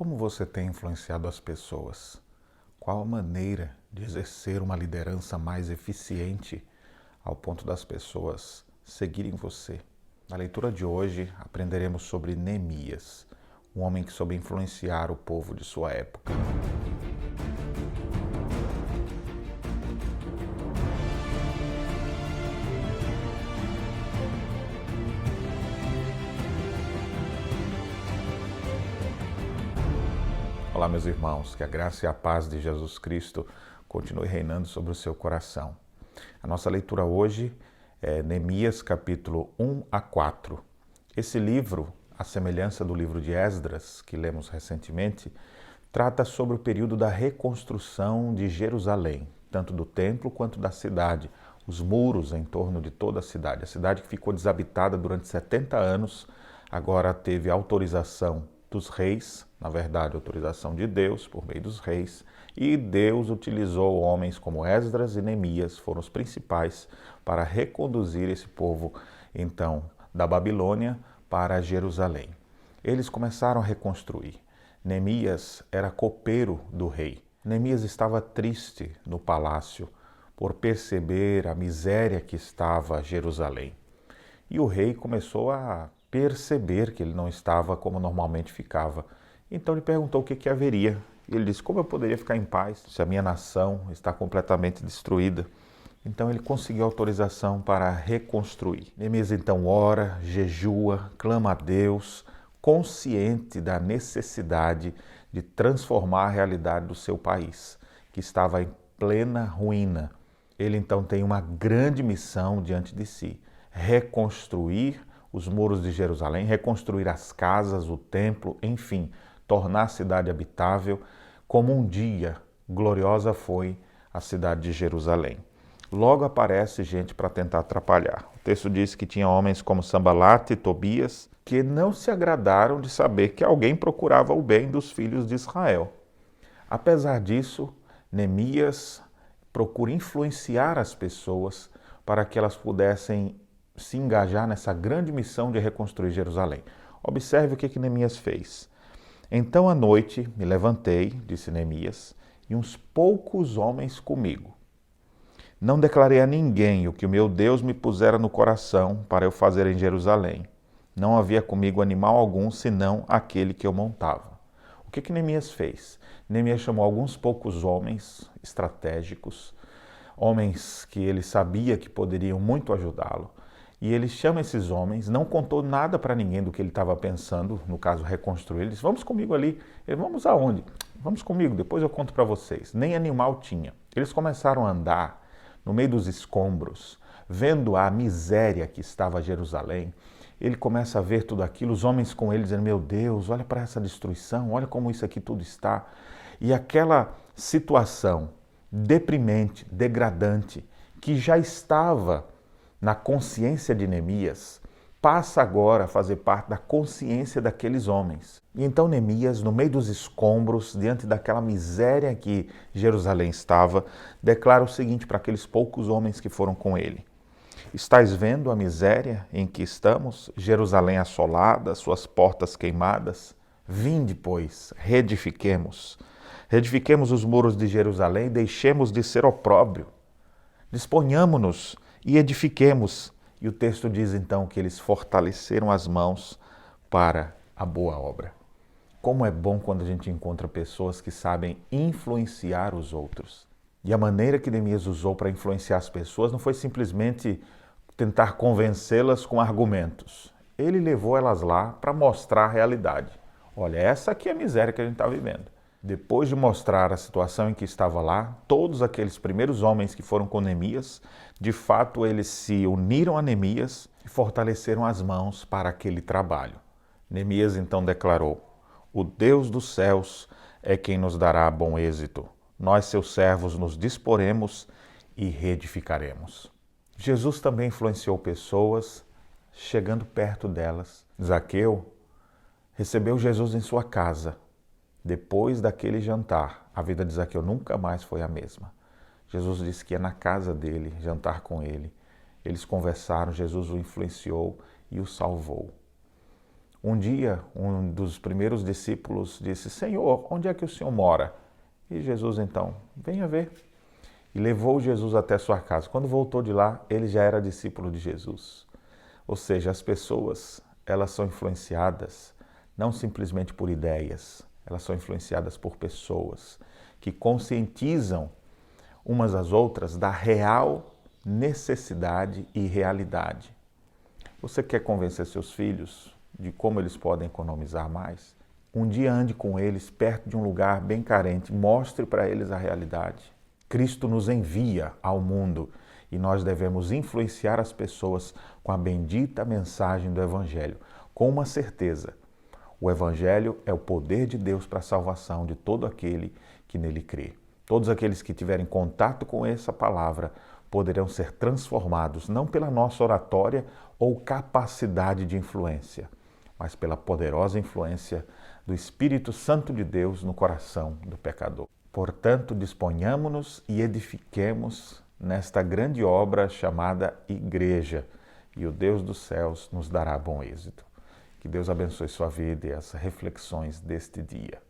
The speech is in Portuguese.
Como você tem influenciado as pessoas? Qual a maneira de exercer uma liderança mais eficiente ao ponto das pessoas seguirem você? Na leitura de hoje, aprenderemos sobre Neemias, um homem que soube influenciar o povo de sua época. Olá, meus irmãos, que a graça e a paz de Jesus Cristo continue reinando sobre o seu coração. A nossa leitura hoje é Neemias capítulo 1 a 4. Esse livro, à semelhança do livro de Esdras, que lemos recentemente, trata sobre o período da reconstrução de Jerusalém, tanto do templo quanto da cidade, os muros em torno de toda a cidade. A cidade que ficou desabitada durante 70 anos, agora teve autorização dos reis, na verdade, autorização de Deus por meio dos reis, e Deus utilizou homens como Esdras e Neemias, foram os principais para reconduzir esse povo, então, da Babilônia para Jerusalém. Eles começaram a reconstruir. Neemias era copeiro do rei. Neemias estava triste no palácio por perceber a miséria que estava Jerusalém. E o rei começou a perceber que ele não estava como normalmente ficava. Então ele perguntou o que haveria. Ele disse: como eu poderia ficar em paz se a minha nação está completamente destruída? Então ele conseguiu autorização para reconstruir. Neemias então ora, jejua, clama a Deus, consciente da necessidade de transformar a realidade do seu país, que estava em plena ruína. Ele então tem uma grande missão diante de si: reconstruir os muros de Jerusalém, reconstruir as casas, o templo, enfim, tornar a cidade habitável, como um dia gloriosa foi a cidade de Jerusalém. Logo aparece gente para tentar atrapalhar. O texto diz que tinha homens como Sambalate e Tobias, que não se agradaram de saber que alguém procurava o bem dos filhos de Israel. Apesar disso, Neemias procura influenciar as pessoas para que elas pudessem se engajar nessa grande missão de reconstruir Jerusalém. Observe o que Neemias fez. Então à noite me levantei, disse Neemias, e uns poucos homens comigo. Não declarei a ninguém o que o meu Deus me pusera no coração para eu fazer em Jerusalém. Não havia comigo animal algum, senão aquele que eu montava. O que Neemias fez? Neemias chamou alguns poucos homens estratégicos, homens que ele sabia que poderiam muito ajudá-lo. E ele chama esses homens, não contou nada para ninguém do que ele estava pensando, no caso reconstruir. Ele disse: vamos comigo ali. Ele: vamos aonde? Vamos comigo, depois eu conto para vocês. Nem animal tinha. Eles começaram a andar no meio dos escombros, vendo a miséria que estava Jerusalém. Ele começa a ver tudo aquilo, os homens com ele dizendo: meu Deus, olha para essa destruição, olha como isso aqui tudo está. E aquela situação deprimente, degradante, que já estava na consciência de Neemias, passa agora a fazer parte da consciência daqueles homens. E então Neemias, no meio dos escombros, diante daquela miséria que Jerusalém estava, declara o seguinte para aqueles poucos homens que foram com ele: estais vendo a miséria em que estamos, Jerusalém assolada, suas portas queimadas? Vinde, pois, reedifiquemos. Reedifiquemos os muros de Jerusalém e deixemos de ser opróbrio. Disponhamo-nos e edifiquemos. E o texto diz então que eles fortaleceram as mãos para a boa obra. Como é bom quando a gente encontra pessoas que sabem influenciar os outros. E a maneira que Neemias usou para influenciar as pessoas não foi simplesmente tentar convencê-las com argumentos. Ele levou elas lá para mostrar a realidade. Olha, essa aqui é a miséria que a gente está vivendo. Depois de mostrar a situação em que estava lá, todos aqueles primeiros homens que foram com Neemias, de fato eles se uniram a Neemias e fortaleceram as mãos para aquele trabalho. Neemias então declarou: o Deus dos céus é quem nos dará bom êxito. Nós, seus servos, nos disporemos e reedificaremos. Jesus também influenciou pessoas, chegando perto delas. Zaqueu recebeu Jesus em sua casa. Depois daquele jantar, a vida de Zaqueu nunca mais foi a mesma. Jesus disse que ia na casa dele, jantar com ele. Eles conversaram, Jesus o influenciou e o salvou. Um dia, um dos primeiros discípulos disse: Senhor, onde é que o Senhor mora? E Jesus então, venha ver. E levou Jesus até sua casa. Quando voltou de lá, ele já era discípulo de Jesus. Ou seja, as pessoas, elas são influenciadas não simplesmente por ideias, elas são influenciadas por pessoas que conscientizam umas às outras da real necessidade e realidade. Você quer convencer seus filhos de como eles podem economizar mais? Um dia ande com eles perto de um lugar bem carente, mostre para eles a realidade. Cristo nos envia ao mundo e nós devemos influenciar as pessoas com a bendita mensagem do Evangelho, com uma certeza: o Evangelho é o poder de Deus para a salvação de todo aquele que nele crê. Todos aqueles que tiverem contato com essa palavra poderão ser transformados não pela nossa oratória ou capacidade de influência, mas pela poderosa influência do Espírito Santo de Deus no coração do pecador. Portanto, disponhamos-nos e edifiquemos nesta grande obra chamada Igreja, e o Deus dos céus nos dará bom êxito. Que Deus abençoe sua vida e as reflexões deste dia.